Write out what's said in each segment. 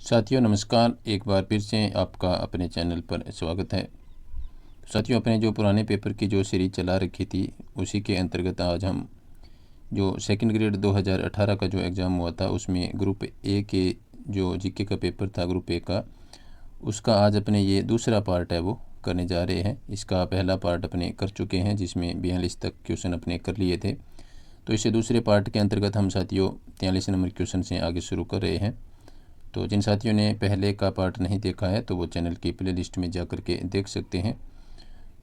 साथियों नमस्कार। एक बार फिर से आपका अपने चैनल पर स्वागत है। साथियों, अपने जो पुराने पेपर की जो सीरीज चला रखी थी उसी के अंतर्गत आज हम जो सेकंड ग्रेड 2018 का जो एग्ज़ाम हुआ था उसमें ग्रुप ए के जो जीके का पेपर था ग्रुप ए का, उसका आज अपने ये दूसरा पार्ट है वो करने जा रहे हैं। इसका पहला पार्ट अपने कर चुके हैं जिसमें 42 तक क्वेश्चन अपने कर लिए थे। तो इसे दूसरे पार्ट के अंतर्गत हम साथियों 43 नंबर क्वेश्चन से आगे शुरू कर रहे हैं। तो जिन साथियों ने पहले का पार्ट नहीं देखा है तो वो चैनल की प्लेलिस्ट में जा कर के देख सकते हैं।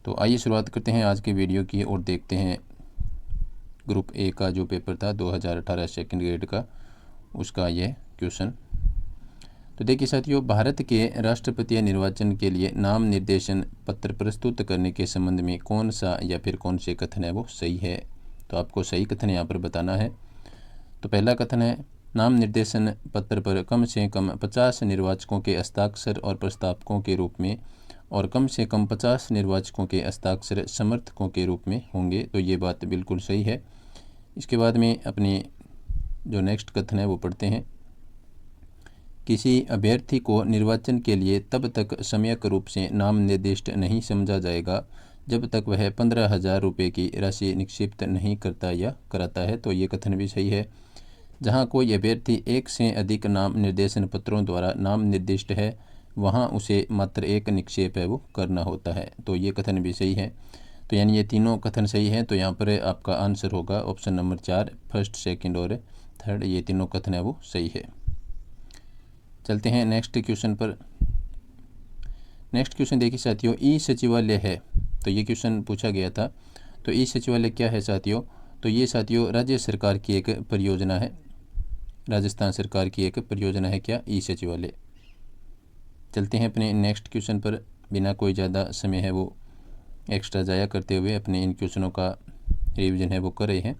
तो आइए शुरुआत करते हैं आज के वीडियो की और देखते हैं ग्रुप ए का जो पेपर था 2018 सेकंड ग्रेड का, उसका यह क्वेश्चन। तो देखिए साथियों, भारत के राष्ट्रपति निर्वाचन के लिए नाम निर्देशन पत्र प्रस्तुत करने के संबंध में कौन सा या फिर कौन से कथन है वो सही है। तो आपको सही कथन यहाँ पर बताना है। तो पहला कथन है, नाम निर्देशन पत्र पर कम से कम 50 निर्वाचकों के हस्ताक्षर और प्रस्तावकों के रूप में और कम से कम 50 निर्वाचकों के हस्ताक्षर समर्थकों के रूप में होंगे। तो ये बात बिल्कुल सही है। इसके बाद में अपने जो नेक्स्ट कथन है वो पढ़ते हैं। किसी अभ्यर्थी को निर्वाचन के लिए तब तक सम्यक रूप से नाम निर्दिष्ट नहीं समझा जाएगा जब तक वह 15,000 रुपये की राशि निक्षिप्त नहीं करता या कराता है। तो ये कथन भी सही है। जहाँ कोई अभ्यर्थी एक से अधिक नाम निर्देशन पत्रों द्वारा नाम निर्दिष्ट है वहाँ उसे मात्र एक निक्षेप है वो करना होता है। तो ये कथन भी सही है। तो यानी ये तीनों कथन सही हैं। तो यहाँ पर आपका आंसर होगा ऑप्शन नंबर 4, फर्स्ट, सेकंड और थर्ड, ये तीनों कथन है वो सही है। चलते हैं नेक्स्ट क्वेश्चन पर। नेक्स्ट क्वेश्चन देखिए साथियों, ई सचिवालय है। तो ये क्वेश्चन पूछा गया था। तो ई सचिवालय क्या है साथियों? तो ये साथियों राज्य सरकार की एक परियोजना है। राजस्थान सरकार की एक परियोजना है क्या ई सचिवालय। चलते हैं अपने नेक्स्ट क्वेश्चन पर, बिना कोई ज़्यादा समय है वो एक्स्ट्रा ज़ाया करते हुए अपने इन क्वेश्चनों का रिवीजन है वो कर रहे हैं।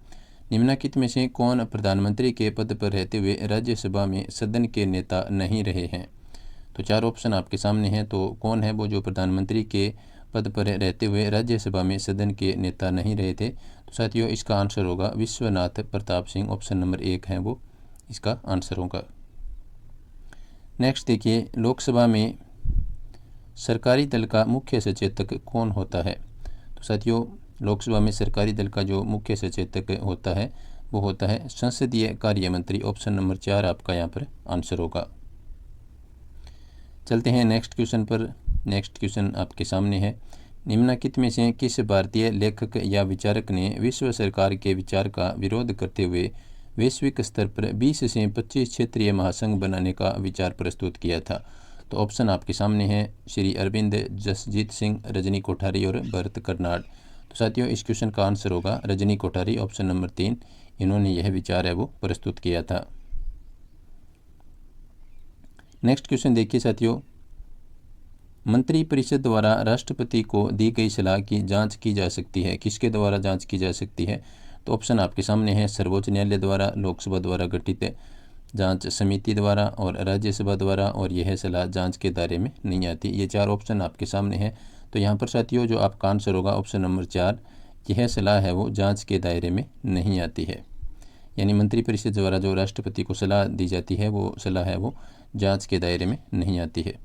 निम्नलिखित में से कौन प्रधानमंत्री के पद पर रहते हुए राज्यसभा में सदन के नेता नहीं रहे हैं। तो चार ऑप्शन आपके सामने हैं। तो कौन है वो जो प्रधानमंत्री के पद पर रहते हुए राज्यसभा में सदन के नेता नहीं रहे थे। तो साथियों इसका आंसर होगा विश्वनाथ प्रताप सिंह। ऑप्शन नंबर 1 है वो इसका आंसर होगा। नेक्स्ट देखिए, लोकसभा में सरकारी दल का मुख्य सचेतक कौन होता है। तो साथियों लोकसभा में सरकारी दल का जो मुख्य सचेतक होता है वो होता है संसदीय कार्य मंत्री। ऑप्शन नंबर 4 आपका यहाँ पर आंसर होगा। चलते हैं नेक्स्ट क्वेश्चन पर। नेक्स्ट क्वेश्चन आपके सामने है। निम्नलिखित में से किस भारतीय लेखक या विचारक ने विश्व सरकार के विचार का विरोध करते हुए वैश्विक स्तर पर 20 से 25 क्षेत्रीय महासंघ बनाने का विचार प्रस्तुत किया था। तो ऑप्शन आपके सामने है श्री अरविंद, जसजीत सिंह, रजनी कोठारी और भरत कर्नाड। तो साथियों इस क्वेश्चन का आंसर होगा रजनी कोठारी। ऑप्शन नंबर 3, इन्होंने यह विचार है वो प्रस्तुत किया था। नेक्स्ट क्वेश्चन देखिए साथियों, मंत्रिपरिषद द्वारा राष्ट्रपति को दी गई सलाह की जांच की जा सकती है। किसके द्वारा जांच की जा सकती है। तो ऑप्शन आपके सामने है सर्वोच्च न्यायालय द्वारा, लोकसभा द्वारा गठित जांच समिति द्वारा और राज्यसभा द्वारा, और यह सलाह जांच के दायरे में नहीं आती। ये चार ऑप्शन आपके सामने है। तो यहाँ पर साथियों जो आपका आंसर होगा ऑप्शन नंबर 4, यह सलाह है वो जांच के दायरे में नहीं आती है। यानी मंत्रिपरिषद द्वारा जो राष्ट्रपति को सलाह दी जाती है वो सलाह है वो जांच के दायरे में नहीं आती है।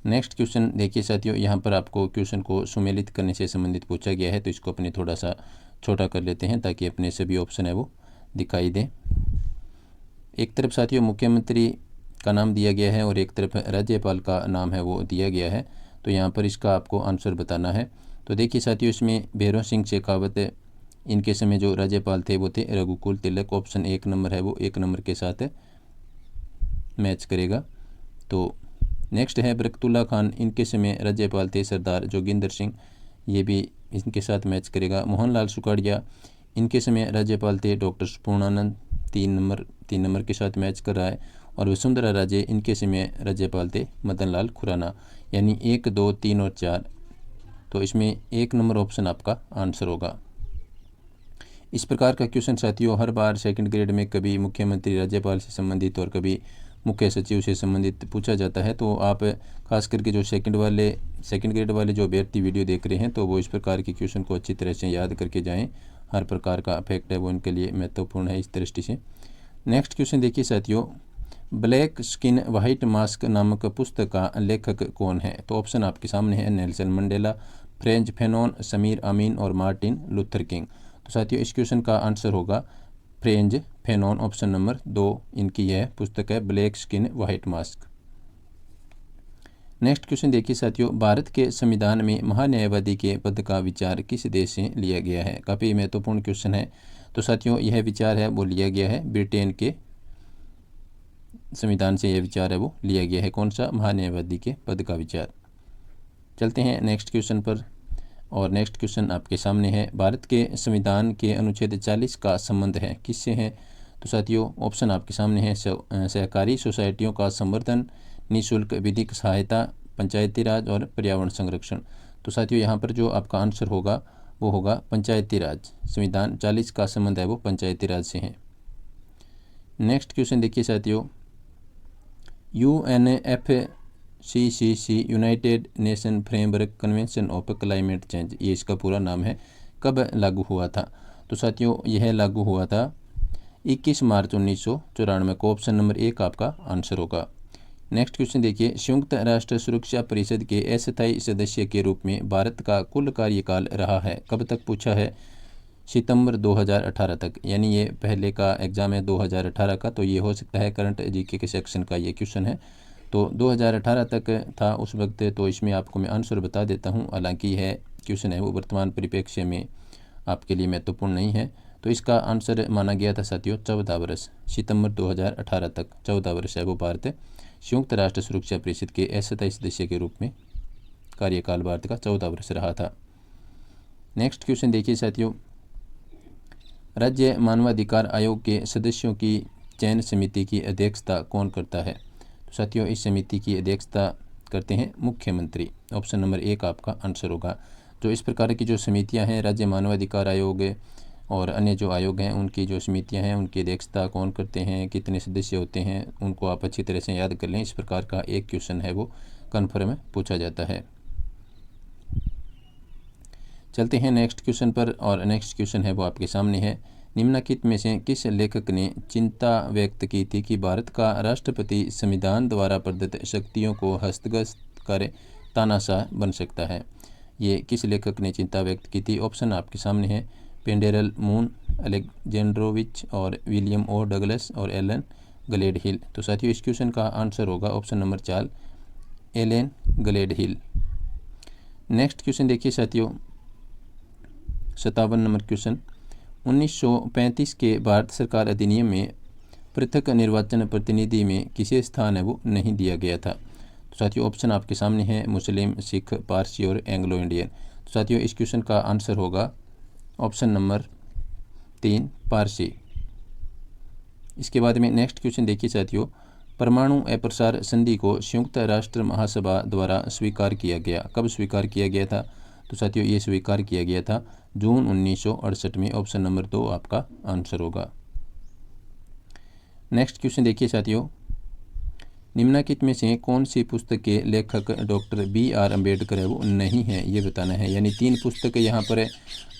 नेक्स्ट क्वेश्चन देखिए साथियों, यहाँ पर आपको क्वेश्चन को सुमेलित करने से संबंधित पूछा गया है। तो इसको अपने थोड़ा सा छोटा कर लेते हैं ताकि अपने सभी ऑप्शन है वो दिखाई दें। एक तरफ साथियों मुख्यमंत्री का नाम दिया गया है और एक तरफ राज्यपाल का नाम है वो दिया गया है। तो यहाँ पर इसका आपको आंसर बताना है। तो देखिए साथियों इसमें भैरव सिंह शेखावत, इनके समय जो राज्यपाल थे वो थे रघुकुल तिलक। ऑप्शन 1 नंबर है वो 1 नंबर के साथ मैच करेगा। तो नेक्स्ट है बरकतुल्ला खान, इनके समय राज्यपाल थे सरदार जोगिंदर सिंह, ये भी इनके साथ मैच करेगा। मोहनलाल सुखाड़िया, इनके समय राज्यपाल थे डॉक्टर पूर्णानंद, 3 नंबर के साथ मैच कर रहा है। और वसुंधरा राजे, इनके समय राज्यपाल थे मदन लाल खुराना। यानी 1, 2, 3 और 4, तो इसमें 1 नंबर ऑप्शन आपका आंसर होगा। इस प्रकार का क्वेश्चन साथियों हर बार सेकंड ग्रेड में कभी मुख्यमंत्री राज्यपाल से संबंधित और कभी मुख्य सचिव से संबंधित पूछा जाता है। तो आप खास करके जो सेकंड ग्रेड वाले जो अभ्यर्थी वीडियो देख रहे हैं तो वो इस प्रकार के क्वेश्चन को अच्छी तरह से याद करके जाएं। हर प्रकार का फैक्ट है वो इनके लिए महत्वपूर्ण है इस दृष्टि से। नेक्स्ट क्वेश्चन देखिए साथियों, ब्लैक स्किन वाइट मास्क नामक पुस्तक का लेखक कौन है? तो ऑप्शन आपके सामने है नेल्सन मंडेला, फ्रेंच फेनोन, समीर अमीन और मार्टिन लूथर किंग। तो साथियों इस क्वेश्चन का आंसर होगा फ्रेंच फेनोन, ऑप्शन नंबर 2 इनकी यह पुस्तक है black skin white mask. Next question देखिए साथियों, भारत के संविधान में महान्यायवादी के पद का विचार किस देश से लिया गया है? काफ़ी महत्वपूर्ण क्वेश्चन है। तो साथियों यह विचार है वो लिया गया है ब्रिटेन के संविधान से, यह विचार है वो लिया गया है। कौन सा? महान्यायवादी के पद का विचार। चलते हैं नेक्स्ट क्वेश्चन पर, और नेक्स्ट क्वेश्चन आपके सामने है, भारत के संविधान के अनुच्छेद 40 का संबंध है किससे है? तो साथियों ऑप्शन आपके सामने है सहकारी सोसाइटियों का संवर्धन, निःशुल्क विधिक सहायता, पंचायती राज और पर्यावरण संरक्षण। तो साथियों यहाँ पर जो आपका आंसर होगा वो होगा पंचायती राज। संविधान 40 का संबंध है वो पंचायती राज से है। नेक्स्ट क्वेश्चन देखिए साथियों, UNFCCC United nation framework convention of climate change, ये इसका पूरा नाम है, कब लागू हुआ था? तो साथियों यह लागू हुआ था 21 मार्च 1994 को। ऑप्शन नंबर 1 आपका आंसर होगा। नेक्स्ट क्वेश्चन देखिए, संयुक्त राष्ट्र सुरक्षा परिषद के अस्थायी सदस्य के रूप में भारत का कुल कार्यकाल रहा है कब तक? पूछा है सितंबर 2018 तक, यानी ये पहले का एग्जाम है 2018 का, तो ये हो सकता है करंट जीके के सेक्शन का ये क्वेश्चन है। तो 2018 तक था उस वक्त, तो इसमें आपको मैं आंसर बता देता हूँ, हालांकि यह क्वेश्चन है वो वर्तमान परिप्रेक्ष्य में आपके लिए महत्वपूर्ण नहीं है। तो इसका आंसर माना गया था साथियों 14 वर्ष, सितंबर 2018 तक 14 वर्ष है वो भारत संयुक्त राष्ट्र सुरक्षा परिषद के अस्थायी सदस्य के रूप में कार्यकाल भारत का 14 वर्ष रहा था। नेक्स्ट क्वेश्चन देखिए साथियों, राज्य मानवाधिकार आयोग के सदस्यों की चयन समिति की अध्यक्षता कौन करता है? तो साथियों इस समिति की अध्यक्षता करते हैं मुख्यमंत्री। ऑप्शन नंबर 1 आपका आंसर होगा। जो इस प्रकार की जो समितियां हैं, राज्य मानवाधिकार आयोग और अन्य जो आयोग हैं, उनकी जो समितियां हैं उनकी अध्यक्षता कौन करते हैं, कितने सदस्य होते हैं, उनको आप अच्छी तरह से याद कर लें। इस प्रकार का एक क्वेश्चन है वो कन्फर्म पूछा जाता है। चलते हैं नेक्स्ट क्वेश्चन पर, और नेक्स्ट क्वेश्चन है वो आपके सामने है, निम्नलिखित में से किस लेखक ने चिंता व्यक्त की थी कि भारत का राष्ट्रपति संविधान द्वारा प्रदत्त शक्तियों को हस्तगत कर तानाशाह बन सकता है? ये किस लेखक ने चिंता व्यक्त की थी? ऑप्शन आपके सामने है पेंडेरल मून, अलेक्जेंड्रोविच और विलियम ओ डगलस और एलन ग्लेडहिल। तो साथियों इस क्वेश्चन का आंसर होगा option number 4 Alan Gledhill. Next question देखिए साथियों, 57 नंबर क्वेश्चन, 1935 के भारत सरकार अधिनियम में पृथक निर्वाचन प्रतिनिधि में किसे स्थान है वो नहीं दिया गया था? तो साथियों ऑप्शन आपके सामने है मुस्लिम, सिख, पारसी और एंग्लो इंडियन। तो साथियों इस क्वेश्चन का आंसर होगा ऑप्शन नंबर 3 पारसी। इसके बाद में नेक्स्ट क्वेश्चन देखिए साथियों, परमाणु अप्रसार संधि को संयुक्त राष्ट्र महासभा द्वारा स्वीकार किया गया, कब स्वीकार किया गया था? तो साथियों ये स्वीकार किया गया था जून 1968 में। ऑप्शन नंबर 2 आपका आंसर होगा। नेक्स्ट क्वेश्चन देखिए साथियों, निम्नलिखित में से कौन सी पुस्तक के लेखक डॉक्टर BR अम्बेडकर है वो नहीं है, ये बताना है। यानी 3 पुस्तक यहाँ पर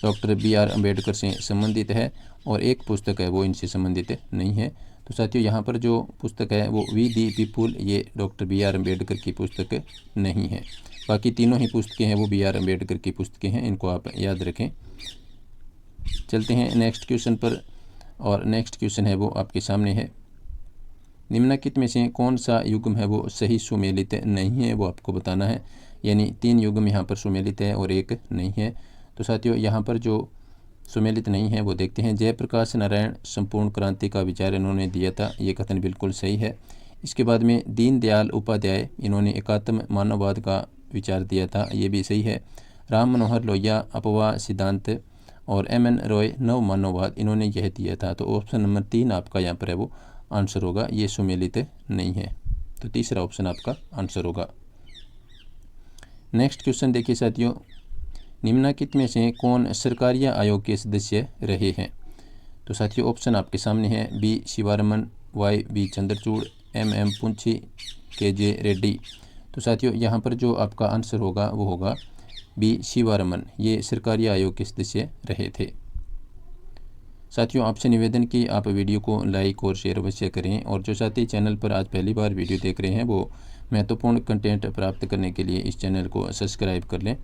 डॉक्टर BR अम्बेडकर से संबंधित है और एक पुस्तक है वो इनसे संबंधित नहीं है। तो साथियों यहाँ पर जो पुस्तक है वो वी दी पीपुल, ये डॉक्टर BR अम्बेडकर की पुस्तक नहीं है। बाकी तीनों ही पुस्तकें हैं वो BR अम्बेडकर की पुस्तकें हैं, इनको आप याद रखें। चलते हैं नेक्स्ट क्वेश्चन पर, और नेक्स्ट क्वेश्चन है वो आपके सामने है, निम्नलिखित में से कौन सा युग्म है वो सही सुमेलित नहीं है, वो आपको बताना है। यानी 3 युग्म यहाँ पर सुमेलित है और एक नहीं है। तो साथियों यहाँ पर जो सुमेलित नहीं है वो देखते हैं। जयप्रकाश नारायण संपूर्ण क्रांति का विचार इन्होंने दिया था, ये कथन बिल्कुल सही है। इसके बाद में दीनदयाल उपाध्याय, इन्होंने एकात्म मानववाद का विचार दिया था, ये भी सही है। राम मनोहर लोहिया अपवाह सिद्धांत और MN रॉय नव मानववाद, इन्होंने यह दिया था। तो ऑप्शन नंबर 3 आपका यहाँ पर है वो आंसर होगा, ये सुमेलित नहीं है। तो तीसरा ऑप्शन आपका आंसर होगा। नेक्स्ट क्वेश्चन देखिए साथियों, निम्नलिखित में से कौन सरकारिया आयोग के सदस्य रहे हैं? तो साथियों ऑप्शन आपके सामने है B Sivaraman, YB Chandrachud, MM Punchhi, KJ Reddy. तो साथियों यहाँ पर जो आपका आंसर होगा वो होगा B शिवारमन, ये सरकारिया आयोग के सदस्य रहे थे। साथियों, आपसे निवेदन कि आप वीडियो को लाइक और शेयर अवश्य करें, और जो साथी चैनल पर आज पहली बार वीडियो देख रहे हैं वो महत्वपूर्ण कंटेंट प्राप्त करने के लिए इस चैनल को सब्सक्राइब कर लें।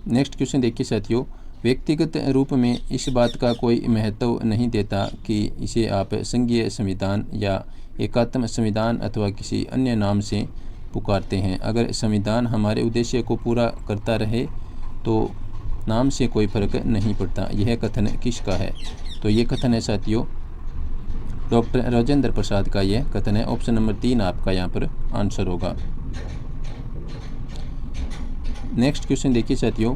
नेक्स्ट क्वेश्चन देखिए साथियों, व्यक्तिगत रूप में इस बात का कोई महत्व नहीं देता कि इसे आप संघीय संविधान या एकात्म संविधान अथवा किसी अन्य नाम से पुकारते हैं। अगर संविधान हमारे उद्देश्य को पूरा करता रहे तो नाम से कोई फर्क नहीं पड़ता। यह कथन किसका है? तो ये कथन है साथियों डॉक्टर राजेंद्र प्रसाद का यह कथन है। ऑप्शन नंबर 3 आपका यहाँ पर आंसर होगा। नेक्स्ट क्वेश्चन देखिए साथियों,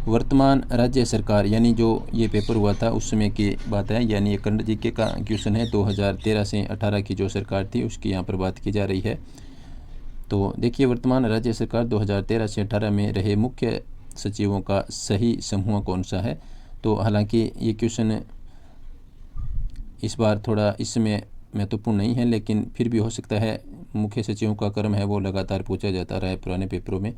वर्तमान राज्य सरकार, यानी जो ये पेपर हुआ था उस समय की बात है, यानी ये करंट जीके का क्वेश्चन है। 2013 से 18 की जो सरकार थी उसकी यहाँ पर बात की जा रही है। तो देखिए, वर्तमान राज्य सरकार 2013 से 18 में रहे मुख्य सचिवों का सही समूह कौन सा है? तो हालांकि ये क्वेश्चन इस बार थोड़ा इसमें महत्वपूर्ण नहीं है, लेकिन फिर भी हो सकता है। मुख्य सचिवों का क्रम है वो लगातार पूछा जाता रहा है पुराने पेपरों में।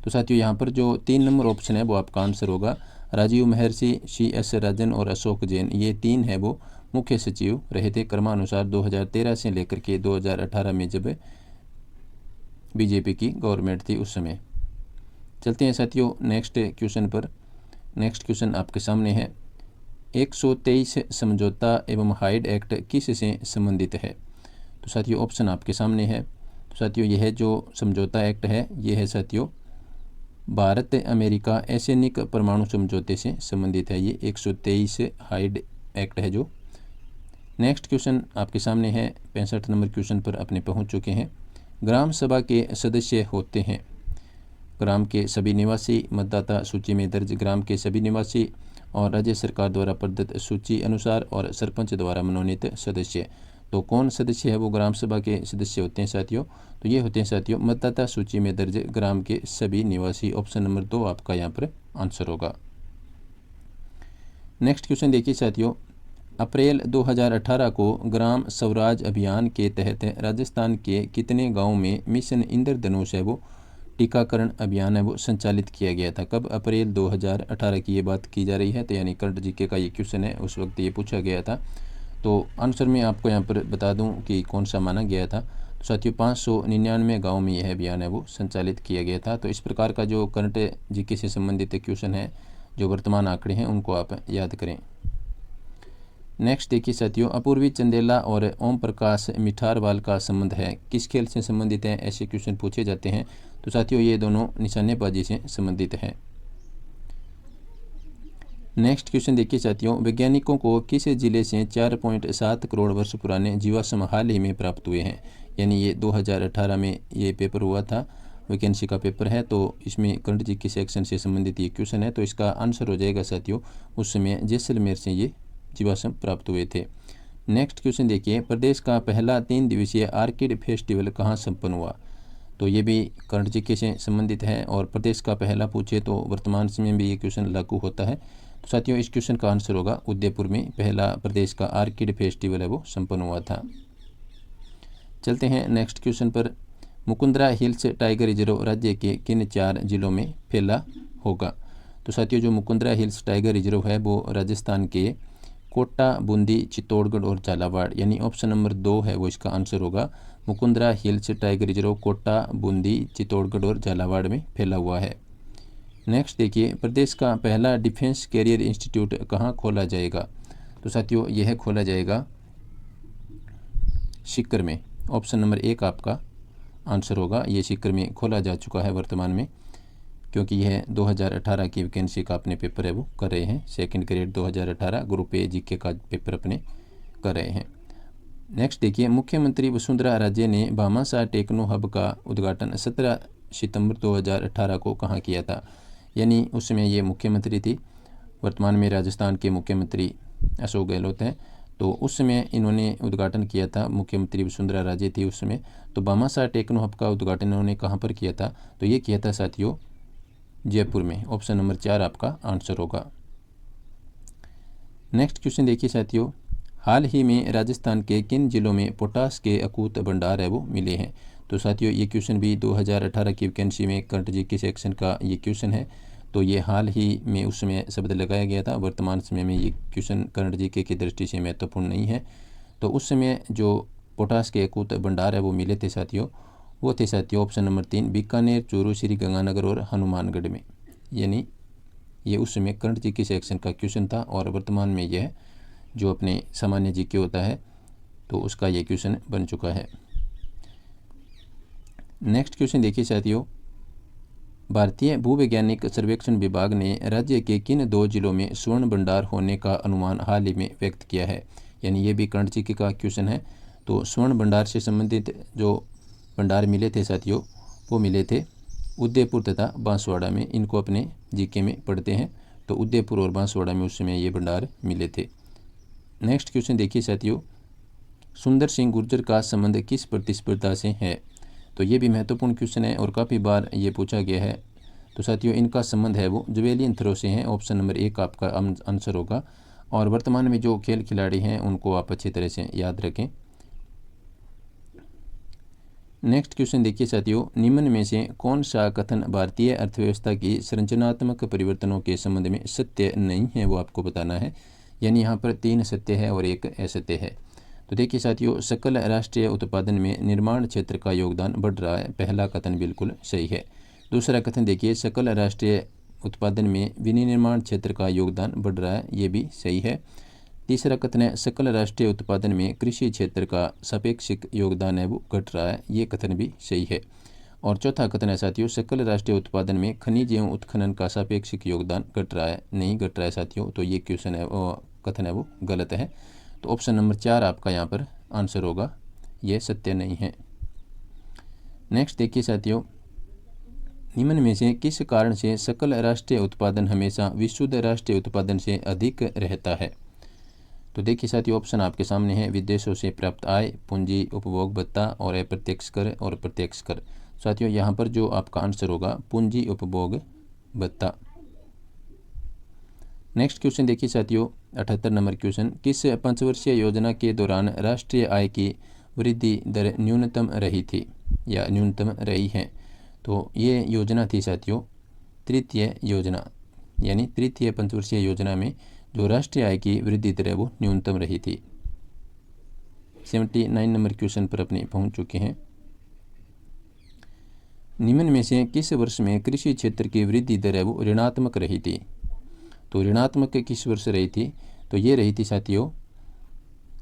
तो साथियों, यहाँ पर जो 3 नंबर ऑप्शन है वो आपका आंसर होगा। राजीव महर्षि, CS राजन और अशोक जैन, ये 3 है वो मुख्य सचिव रहे थे क्रमानुसार 2013 से लेकर के 2018 में, जब बीजेपी की गवर्नमेंट थी उस समय। चलते हैं साथियों नेक्स्ट क्वेश्चन पर। नेक्स्ट क्वेश्चन आपके सामने है, 123 समझौता एवं हाइड एक्ट किस से संबंधित है? तो साथियों ऑप्शन आपके सामने है। तो साथियों यह जो समझौता एक्ट है ये है साथियों भारत अमेरिका एशियनिक परमाणु समझौते से संबंधित है। ये 123 हाइड एक्ट है जो। नेक्स्ट क्वेश्चन आपके सामने है, 65 नंबर क्वेश्चन पर अपने पहुंच चुके हैं। ग्राम सभा के सदस्य होते हैं ग्राम के सभी निवासी, मतदाता सूची में दर्ज ग्राम के सभी निवासी, और राज्य सरकार द्वारा प्रदत्त सूची अनुसार, और सरपंच द्वारा मनोनीत सदस्य। तो कौन सदस्य है वो ग्राम सभा के सदस्य होते हैं साथियों? तो ये होते हैं साथियों मतदाता सूची में दर्ज ग्राम के सभी निवासी। ऑप्शन नंबर 2 आपका यहाँ पर आंसर होगा। नेक्स्ट क्वेश्चन देखिए साथियों, अप्रैल 2018 को ग्राम स्वराज अभियान के तहत राजस्थान के कितने गाँव में मिशन इंद्रधनुष है वो टीकाकरण अभियान है वो संचालित किया गया था? कब? अप्रैल 2018 की ये बात की जा रही है। तो यानी करंट जीके का ये क्वेश्चन है, उस वक्त ये पूछा गया था। तो आंसर मैं आपको यहाँ पर बता दूं कि कौन सा माना गया था। तो साथियों 599 गाँव में यह अभियान है वो संचालित किया गया था। तो इस प्रकार का जो करंट जीके से संबंधित क्वेश्चन है, जो वर्तमान आंकड़े हैं उनको आप याद करें। नेक्स्ट देखिए साथियों, अपूर्वी चंदेला और ओम प्रकाश मिठारवाल का संबंध है, किस खेल से संबंधित है? ऐसे क्वेश्चन पूछे जाते हैं। तो साथियों ये दोनों निशानेबाजी से संबंधित है। नेक्स्ट क्वेश्चन देखिए साथियों, वैज्ञानिकों को किस जिले से 4.7 करोड़ वर्ष पुराने जीवाश्म हाल ही में प्राप्त हुए हैं? यानी ये 2018 में ये पेपर हुआ था, वैकेंसी का पेपर है। तो इसमें करंट जीके सेक्शन से संबंधित ये क्वेश्चन है। तो इसका आंसर हो जाएगा साथियों उस समय जैसलमेर से ये जीवाश्म प्राप्त हुए थे। नेक्स्ट क्वेश्चन देखिए, प्रदेश का पहला 3 दिवसीय आर्किड फेस्टिवल कहाँ संपन्न हुआ? तो ये भी करंट जीके से संबंधित है, और प्रदेश का पहला पूछे तो वर्तमान समय में भी ये क्वेश्चन लागू होता है। तो साथियों इस क्वेश्चन का आंसर होगा उदयपुर में पहला प्रदेश का आर्किड फेस्टिवल है वो संपन्न हुआ था। चलते हैं नेक्स्ट क्वेश्चन पर, मुकुंदरा हिल्स टाइगर रिजर्व राज्य के किन 4 जिलों में फैला होगा? तो साथियों जो मुकुंदरा हिल्स टाइगर रिजर्व है वो राजस्थान के कोटा, बूंदी, चित्तौड़गढ़ और झालावाड़, यानी ऑप्शन नंबर 2 है वो इसका आंसर होगा। Mukundra hills tiger reserve Kota, Bundi, Chittorgarh और झालावाड़ में फैला हुआ है। नेक्स्ट देखिए, प्रदेश का पहला डिफेंस कैरियर इंस्टीट्यूट कहाँ खोला जाएगा? तो साथियों यह खोला जाएगा सीकर में। ऑप्शन नंबर 1 आपका आंसर होगा। ये सीकर में खोला जा चुका है वर्तमान में, क्योंकि यह 2018 की वैकेंसी का अपने पेपर है वो कर रहे हैं। Second grade 2018 group A GK का पेपर अपने कर रहे हैं। नेक्स्ट देखिए, मुख्यमंत्री वसुंधरा राजे ने भामाशाह टेक्नो हब का उद्घाटन 17 सितंबर 2018 को कहाँ किया था? यानी उस समय ये मुख्यमंत्री थी। वर्तमान में राजस्थान के मुख्यमंत्री अशोक गहलोत हैं। तो उस समय इन्होंने उद्घाटन किया था, मुख्यमंत्री वसुंधरा राजे थी उस समय। तो भामाशाह टेक्नो हब का उद्घाटन इन्होंने कहाँ पर किया था? तो ये किया था साथियों जयपुर में। ऑप्शन नंबर 4 आपका आंसर होगा। नेक्स्ट क्वेश्चन देखिए साथियों, हाल ही में राजस्थान के किन जिलों में पोटास के अकूत भंडार है वो मिले हैं? तो साथियों ये क्वेश्चन भी 2018 की वैकेंसी में करंट जीके सेक्शन का ये क्वेश्चन है। तो ये हाल ही में उस समय शब्द लगाया गया था। वर्तमान समय में ये क्वेश्चन करंट जीके की दृष्टि से महत्वपूर्ण नहीं है। तो उस समय जो पोटास के अकूत भंडार है वो मिले थे साथियों, वो थे साथियों ऑप्शन नंबर 3 बीकानेर, चूरू, श्री गंगानगर और हनुमानगढ़ में। यानी ये उस समय करंट जीके सेक्शन का क्वेश्चन था और वर्तमान में यह जो अपने सामान्य जीके होता है तो उसका ये क्वेश्चन बन चुका है। नेक्स्ट क्वेश्चन देखिए साथियों, भारतीय भूवैज्ञानिक सर्वेक्षण विभाग ने राज्य के किन 2 जिलों में स्वर्ण भंडार होने का अनुमान हाल ही में व्यक्त किया है। यानी ये भी करंट जीके का क्वेश्चन है। तो स्वर्ण भंडार से संबंधित जो भंडार मिले थे साथियों वो मिले थे उदयपुर तथा बांसवाड़ा में। इनको अपने जीके में पढ़ते हैं। तो उदयपुर और बांसवाड़ा में उस समय ये भंडार मिले थे। नेक्स्ट क्वेश्चन देखिए साथियों, सुंदर सिंह गुर्जर का संबंध किस प्रतिस्पर्धा से है। तो ये भी महत्वपूर्ण क्वेश्चन है और काफ़ी बार ये पूछा गया है। तो साथियों इनका संबंध है वो जवेलियन थ्रो से है। ऑप्शन नंबर 1 आपका आंसर होगा। और वर्तमान में जो खेल खिलाड़ी हैं उनको आप अच्छी तरह से याद रखें। नेक्स्ट क्वेश्चन देखिए साथियों, निम्न में से कौन सा कथन भारतीय अर्थव्यवस्था की संरचनात्मक परिवर्तनों के संबंध में सत्य नहीं है, वो आपको बताना है। यानी यहाँ पर 3 सत्य है और 1 असत्य है। तो देखिए साथियों, सकल राष्ट्रीय उत्पादन में निर्माण क्षेत्र का योगदान बढ़ रहा है। पहला कथन बिल्कुल सही है। दूसरा कथन देखिए, सकल राष्ट्रीय उत्पादन में विनिर्माण क्षेत्र का योगदान बढ़ रहा है। ये भी सही है। तीसरा कथन है, सकल राष्ट्रीय उत्पादन में कृषि क्षेत्र का सापेक्षिक योगदान है वो घट रहा है। ये कथन भी सही है। और चौथा कथन है साथियों, सकल राष्ट्रीय उत्पादन में खनिज एवं उत्खनन का सापेक्षिक योगदान घट रहा है। नहीं घट रहा है साथियों। तो ये क्वेश्चन है कथन है वो गलत है। तो ऑप्शन नंबर 4 आपका यहाँ पर आंसर होगा, ये सत्य नहीं है। नेक्स्ट देखिए साथियों, निम्न में से किस कारण से सकल राष्ट्रीय उत्पादन हमेशा विशुद्ध राष्ट्रीय उत्पादन से अधिक रहता है। तो देखिए साथियों, ऑप्शन आपके सामने है, विदेशों से प्राप्त आय, पूंजी, उपभोग भत्ता और अप्रत्यक्ष कर और प्रत्यक्ष कर। साथियों यहाँ पर जो आपका आंसर होगा पूंजी उपभोग भत्ता। नेक्स्ट क्वेश्चन देखिए साथियों, 78 नंबर क्वेश्चन, किस पंचवर्षीय योजना के दौरान राष्ट्रीय आय की वृद्धि दर न्यूनतम रही थी या न्यूनतम रही है। तो ये योजना थी साथियों तृतीय योजना। यानी तृतीय पंचवर्षीय योजना में जो राष्ट्रीय आय की वृद्धि दर है वो न्यूनतम रही थी। 79 नंबर क्वेश्चन पर अपने पहुंच चुके हैं। निम्न में से किस वर्ष में कृषि क्षेत्र की वृद्धि दर है वो ऋणात्मक रही थी। तो ऋणात्मक किस वर्ष रही थी। तो ये रही थी साथियों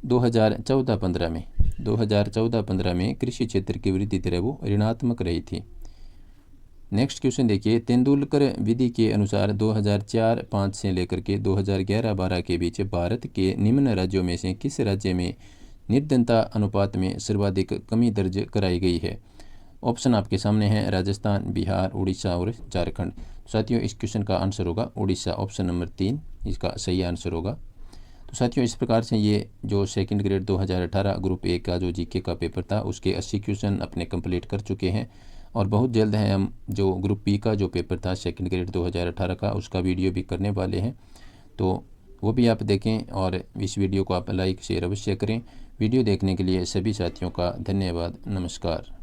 2014-15 में। 2014-15 में कृषि क्षेत्र की वृद्धि दर है वो ऋणात्मक रही थी। नेक्स्ट क्वेश्चन देखिए, तेंदुलकर विधि के अनुसार 2004-5 से लेकर के 2011-12 के बीच भारत के निम्न राज्यों में से किस राज्य में निर्धनता अनुपात में सर्वाधिक कमी दर्ज कराई गई है। ऑप्शन आपके सामने हैं, राजस्थान, बिहार, उड़ीसा और झारखंड। साथियों इस क्वेश्चन का आंसर होगा उड़ीसा। ऑप्शन नंबर 3 इसका सही आंसर होगा। तो साथियों इस प्रकार से ये जो सेकंड ग्रेड 2018 ग्रुप ए का जो जीके का पेपर था उसके 80 क्वेश्चन अपने कंप्लीट कर चुके हैं। और बहुत जल्द है हम जो ग्रुप बी का जो पेपर था सेकंड ग्रेड 2018 का उसका वीडियो भी करने वाले हैं। तो वो भी आप देखें और इस वीडियो को आप लाइक शेयर अवश्य करें। वीडियो देखने के लिए सभी साथियों का धन्यवाद। नमस्कार।